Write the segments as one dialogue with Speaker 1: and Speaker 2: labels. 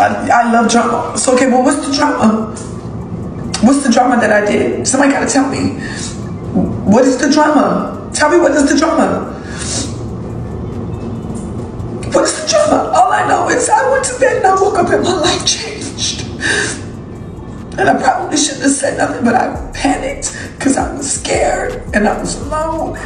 Speaker 1: I love drama. So, okay, well, what's the drama? What's the drama that I did? Somebody gotta tell me. What is the drama? Tell me, what is the drama? What is the drama? All I know is I went to bed and I woke up and my life changed. And I probably shouldn't have said nothing, but I panicked because I was scared and I was alone.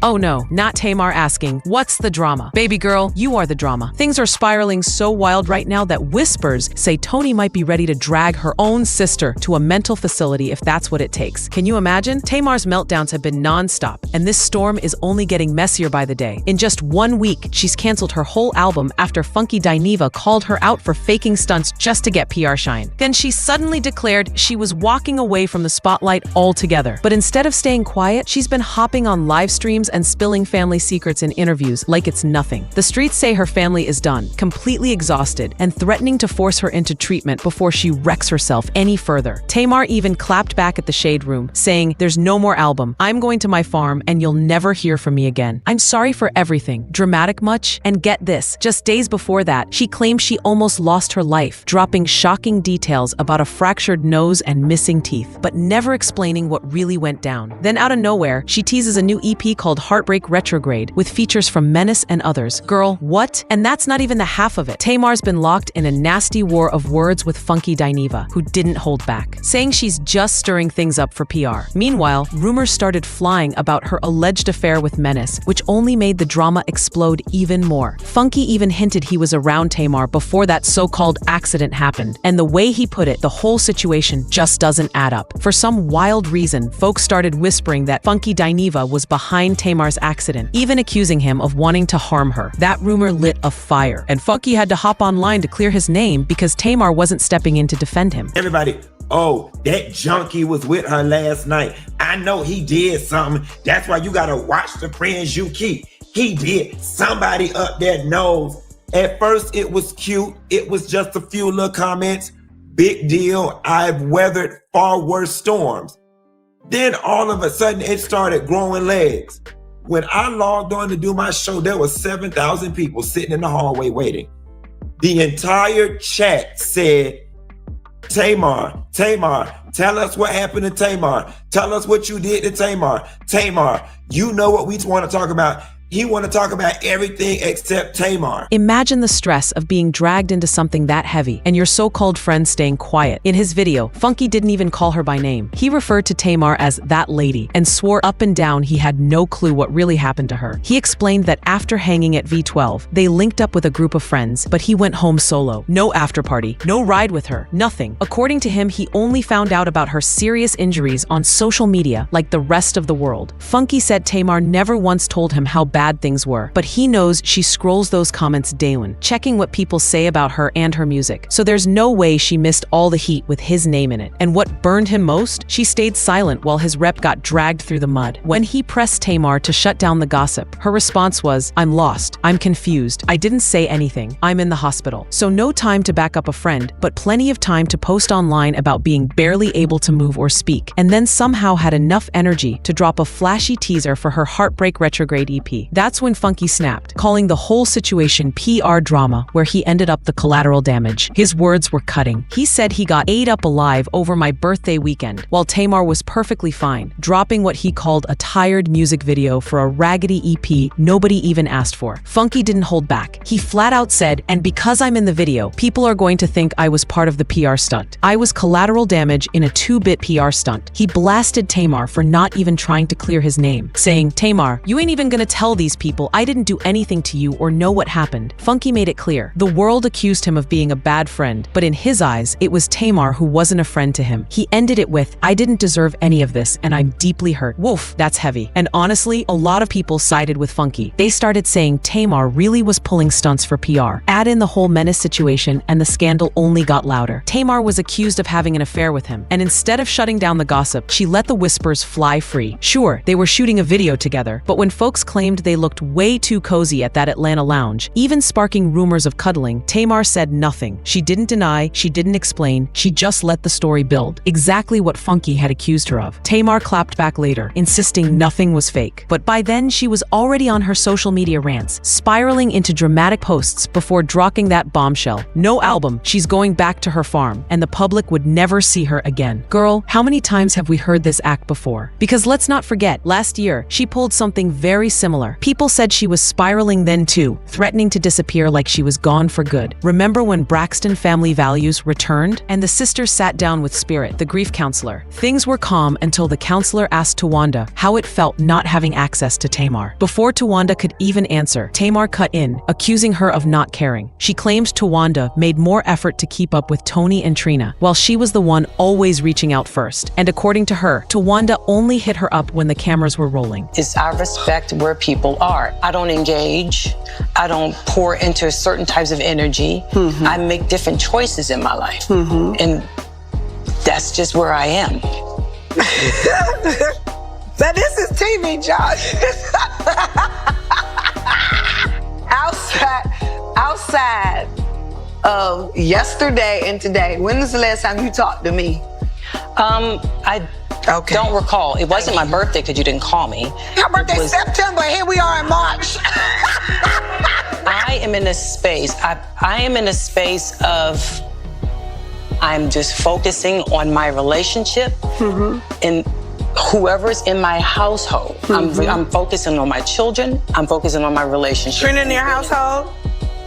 Speaker 2: Oh no, not Tamar asking, what's the drama? Baby girl, you are the drama. Things are spiraling so wild right now that whispers say Toni might be ready to drag her own sister to a mental facility if that's what it takes. Can you imagine? Tamar's meltdowns have been non-stop, and this storm is only getting messier by the day. In just 1 week, she's canceled her whole album after Funky Dineva called her out for faking stunts just to get PR shine. Then she suddenly declared she was walking away from the spotlight altogether. But instead of staying quiet, she's been hopping on live streams and spilling family secrets in interviews like it's nothing. The streets say her family is done, completely exhausted, and threatening to force her into treatment before she wrecks herself any further. Tamar even clapped back at the Shade Room, saying, "There's no more album. I'm going to my farm and you'll never hear from me again. I'm sorry for everything." Dramatic much? And get this, just days before that, she claimed she almost lost her life, dropping shocking details about a fractured nose and missing teeth, but never explaining what really went down. Then out of nowhere, she teases a new EP called Heartbreak Retrograde with features from Menace and others. Girl, what? And that's not even the half of it. Tamar's been locked in a nasty war of words with Funky Dineva, who didn't hold back, saying she's just stirring things up for PR. Meanwhile, rumors started flying about her alleged affair with Menace, which only made the drama explode even more. Funky even hinted he was around Tamar before that so-called accident happened, and the way he put it, the whole situation just doesn't add up. For some wild reason, folks started whispering that Funky Dineva was behind Tamar's accident, even accusing him of wanting to harm her. That rumor lit a fire, and Funky had to hop online to clear his name because Tamar wasn't stepping in to defend him.
Speaker 3: Everybody, oh, that junkie was with her last night. I know he did something. That's why you gotta watch the friends you keep. He did. Somebody up there knows. At first, it was cute. It was just a few little comments. Big deal. I've weathered far worse storms. Then all of a sudden, it started growing legs. When I logged on to do my show, there was 7,000 people sitting in the hallway waiting. The entire chat said, Tamar, tell us what happened to Tamar. Tell us what you did to Tamar. Tamar, you know what we want to talk about. He want to talk about everything except Tamar.
Speaker 2: Imagine the stress of being dragged into something that heavy and your so-called friend staying quiet. In his video, Funky didn't even call her by name. He referred to Tamar as that lady and swore up and down he had no clue what really happened to her. He explained that after hanging at V12, they linked up with a group of friends, but he went home solo. No after party, no ride with her, nothing. According to him, he only found out about her serious injuries on social media like the rest of the world. Funky said Tamar never once told him how bad things were, but he knows she scrolls those comments daily, checking what people say about her and her music. So there's no way she missed all the heat with his name in it. And what burned him most? She stayed silent while his rep got dragged through the mud. When he pressed Tamar to shut down the gossip, her response was, "I'm lost. I'm confused. I didn't say anything. I'm in the hospital." So no time to back up a friend, but plenty of time to post online about being barely able to move or speak, and then somehow had enough energy to drop a flashy teaser for her Heartbreak Retrograde EP. That's when Funky snapped, calling the whole situation PR drama, where he ended up the collateral damage. His words were cutting. He said he got ate up alive over my birthday weekend, while Tamar was perfectly fine, dropping what he called a tired music video for a raggedy EP nobody even asked for. Funky didn't hold back. He flat out said, "And because I'm in the video, people are going to think I was part of the PR stunt. I was collateral damage in a 2-bit PR stunt." He blasted Tamar for not even trying to clear his name, saying, "Tamar, you ain't even gonna tell these people I didn't do anything to you or know what happened." Funky made it clear. The world accused him of being a bad friend, but in his eyes, it was Tamar who wasn't a friend to him. He ended it with, "I didn't deserve any of this, and I'm deeply hurt." Woof, that's heavy. And honestly, a lot of people sided with Funky. They started saying Tamar really was pulling stunts for PR. Add in the whole Menace situation, and the scandal only got louder. Tamar was accused of having an affair with him, and instead of shutting down the gossip, she let the whispers fly free. Sure, they were shooting a video together, but when folks claimed they looked way too cozy at that Atlanta lounge, even sparking rumors of cuddling, Tamar said nothing. She didn't deny, she didn't explain, she just let the story build. Exactly what Funky had accused her of. Tamar clapped back later, insisting nothing was fake. But by then, she was already on her social media rants, spiraling into dramatic posts before dropping that bombshell. No album, she's going back to her farm, and the public would never see her again. Girl, how many times have we heard this act before? Because let's not forget, last year, she pulled something very similar. People said she was spiraling then too, threatening to disappear like she was gone for good. Remember when Braxton Family Values returned? And the sisters sat down with Spirit, the grief counselor. Things were calm until the counselor asked Tawanda how it felt not having access to Tamar. Before Tawanda could even answer, Tamar cut in, accusing her of not caring. She claimed Tawanda made more effort to keep up with Toni and Trina, while she was the one always reaching out first. And according to her, Tawanda only hit her up when the cameras were rolling.
Speaker 4: I respect where people are. I don't engage. I don't pour into certain types of energy. I make different choices in my life. And that's just where I am.
Speaker 5: Now this is TV, Josh. outside of yesterday and today, when was the last time you talked to me?
Speaker 4: I don't recall. It wasn't my birthday because you didn't call me.
Speaker 5: Your birthday's September. Here we are in March.
Speaker 4: I am in a space. I am in a space of I'm just focusing on my relationship and whoever's in my household. I'm focusing on my children. I'm focusing on my relationship.
Speaker 5: Trina in your household?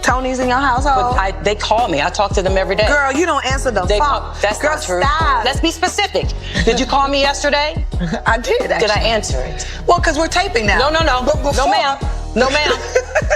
Speaker 5: Tony's in your household?
Speaker 4: But they call me. I talk to them every day.
Speaker 5: Girl, you don't answer the phone.
Speaker 4: That's
Speaker 5: Girl,
Speaker 4: not true.
Speaker 5: Stop.
Speaker 4: Let's be specific. Did you call me yesterday?
Speaker 5: I did, actually.
Speaker 4: Did I answer it?
Speaker 5: Well, because we're taping now.
Speaker 4: No.
Speaker 5: But before...
Speaker 4: No, ma'am. No, ma'am.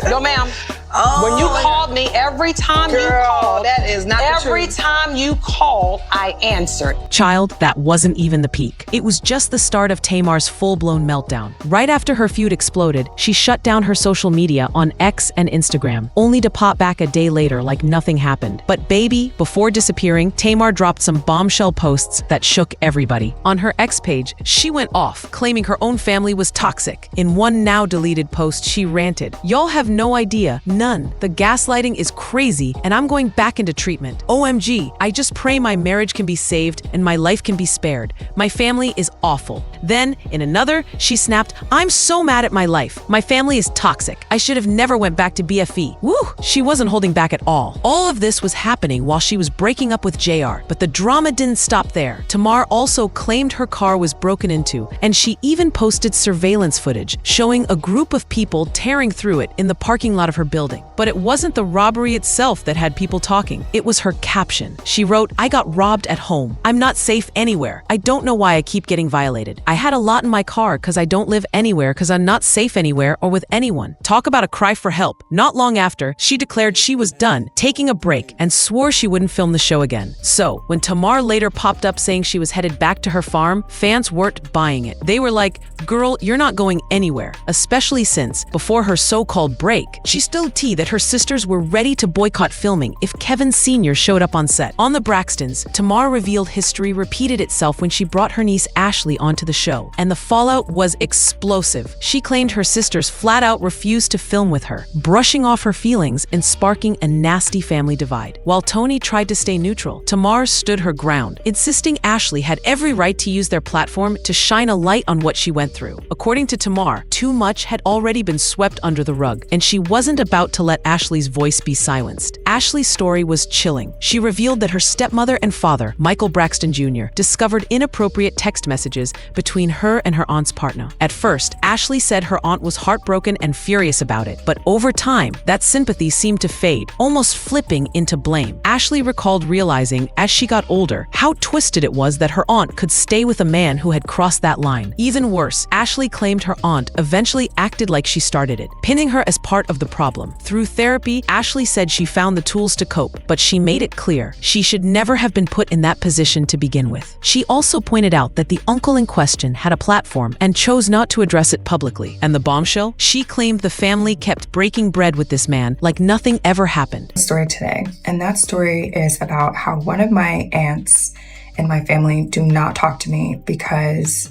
Speaker 4: No, ma'am.
Speaker 5: Oh,
Speaker 4: when you called me, every time you called,
Speaker 5: that is not the
Speaker 4: every
Speaker 5: truth.
Speaker 4: time you called, I answered.
Speaker 2: Child, that wasn't even the peak. It was just the start of Tamar's full-blown meltdown. Right after her feud exploded, she shut down her social media on X and Instagram, only to pop back a day later like nothing happened. But baby, before disappearing, Tamar dropped some bombshell posts that shook everybody. On her X page, she went off, claiming her own family was toxic. In one now-deleted post, she ranted, "Y'all have no idea. None. The gaslighting is crazy, and I'm going back into treatment. OMG, I just pray my marriage can be saved and my life can be spared. My family is awful." Then, in another, she snapped, "I'm so mad at my life. My family is toxic. I should have never went back to BFE." Woo! She wasn't holding back at all. All of this was happening while she was breaking up with JR, but the drama didn't stop there. Tamar also claimed her car was broken into, and she even posted surveillance footage showing a group of people tearing through it in the parking lot of her building. But it wasn't the robbery itself that had people talking. It was her caption. She wrote, "I got robbed at home. I'm not safe anywhere. I don't know why I keep getting violated. I had a lot in my car because I don't live anywhere because I'm not safe anywhere or with anyone." Talk about a cry for help. Not long after, she declared she was done, taking a break, and swore she wouldn't film the show again. So, when Tamar later popped up saying she was headed back to her farm, fans weren't buying it. They were like, "Girl, you're not going anywhere," especially since, before her so-called break, she still teased that her sisters were ready to boycott filming if Kevin Sr. showed up on set. On the Braxtons, Tamar revealed history repeated itself when she brought her niece Ashley onto the show, and the fallout was explosive. She claimed her sisters flat out refused to film with her, brushing off her feelings and sparking a nasty family divide. While Toni tried to stay neutral, Tamar stood her ground, insisting Ashley had every right to use their platform to shine a light on what she went through. According to Tamar, too much had already been swept under the rug, and she wasn't about to let Ashley's voice be silenced. Ashley's story was chilling. She revealed that her stepmother and father, Michael Braxton Jr., discovered inappropriate text messages between her and her aunt's partner. At first, Ashley said her aunt was heartbroken and furious about it, but over time, that sympathy seemed to fade, almost flipping into blame. Ashley recalled realizing, as she got older, how twisted it was that her aunt could stay with a man who had crossed that line. Even worse, Ashley claimed her aunt eventually acted like she started it, pinning her as part of the problem. Through therapy, Ashley said she found the tools to cope, but she made it clear she should never have been put in that position to begin with. She also pointed out that the uncle in question had a platform and chose not to address it publicly. And the bombshell? She claimed the family kept breaking bread with this man like nothing ever happened.
Speaker 6: Story today, and that story is about how one of my aunts and my family do not talk to me because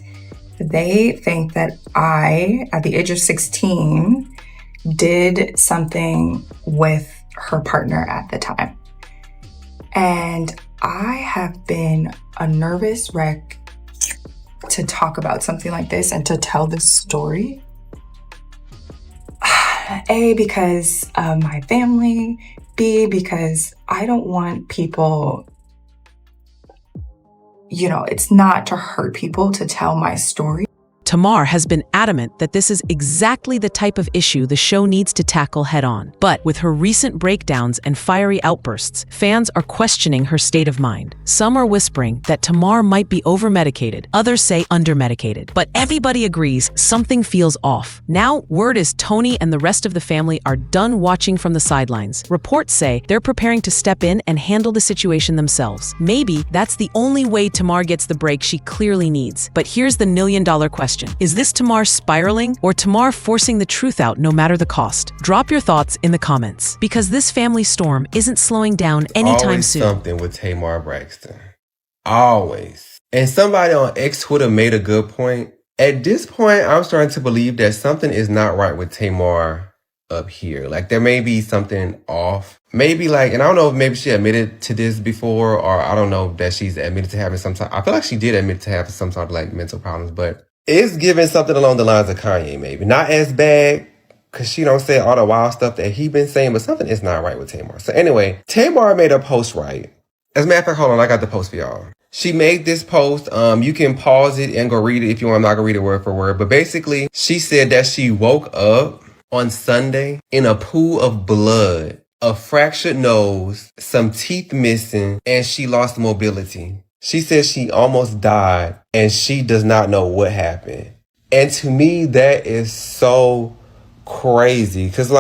Speaker 6: They think that I, at the age of 16, did something with her partner at the time. And I have been a nervous wreck to talk about something like this and to tell this story. A, because of my family. B, because I don't want people, it's not to hurt people to tell my story.
Speaker 2: Tamar has been adamant that this is exactly the type of issue the show needs to tackle head-on. But with her recent breakdowns and fiery outbursts, fans are questioning her state of mind. Some are whispering that Tamar might be over-medicated, others say under-medicated. But everybody agrees something feels off. Now, word is Toni and the rest of the family are done watching from the sidelines. Reports say they're preparing to step in and handle the situation themselves. Maybe that's the only way Tamar gets the break she clearly needs. But here's the million-dollar question. Is this Tamar spiraling or Tamar forcing the truth out no matter the cost? Drop your thoughts in the comments, because this family storm isn't slowing down anytime soon.
Speaker 7: Always something with Tamar Braxton. Always. And somebody on X Twitter made a good point. At this point, I'm starting to believe that something is not right with Tamar up here. Like, there may be something off. Maybe and I don't know if maybe she admitted to this before, or I don't know that she's admitted to having some I feel like she did admit to having some sort of mental problems, but it's giving something along the lines of Kanye, maybe. Not as bad, because she don't say all the wild stuff that he been saying, but something is not right with Tamar. So anyway, Tamar made a post right. As a matter of fact, hold on, I got the post for y'all. She made this post. You can pause it and go read it if you want. I'm not going to read it word for word. But basically, she said that she woke up on Sunday in a pool of blood, a fractured nose, some teeth missing, and she lost mobility. She says she almost died and she does not know what happened. And to me, that is so crazy. Because,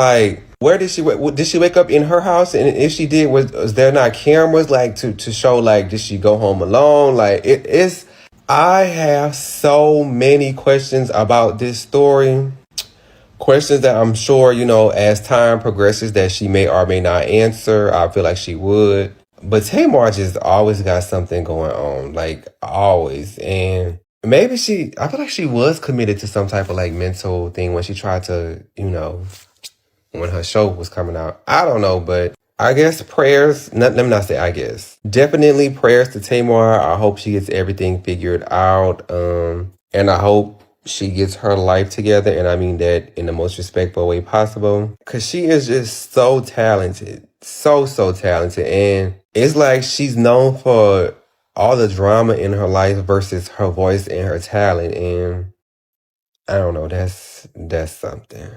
Speaker 7: where did she wake up in her house? And if she did, was there not cameras, to show, did she go home alone? I have so many questions about this story. Questions that I'm sure, as time progresses, that she may or may not answer. I feel like she would. But Tamar just always got something going on, always. And maybe I feel like she was committed to some type of mental thing when she tried to, when her show was coming out. I don't know, but I guess prayers, let me not say I guess. Definitely prayers to Tamar. I hope she gets everything figured out. And I hope she gets her life together. And I mean that in the most respectful way possible. Because she is just so talented. So talented. And it's like she's known for all the drama in her life versus her voice and her talent. And I don't know, that's something.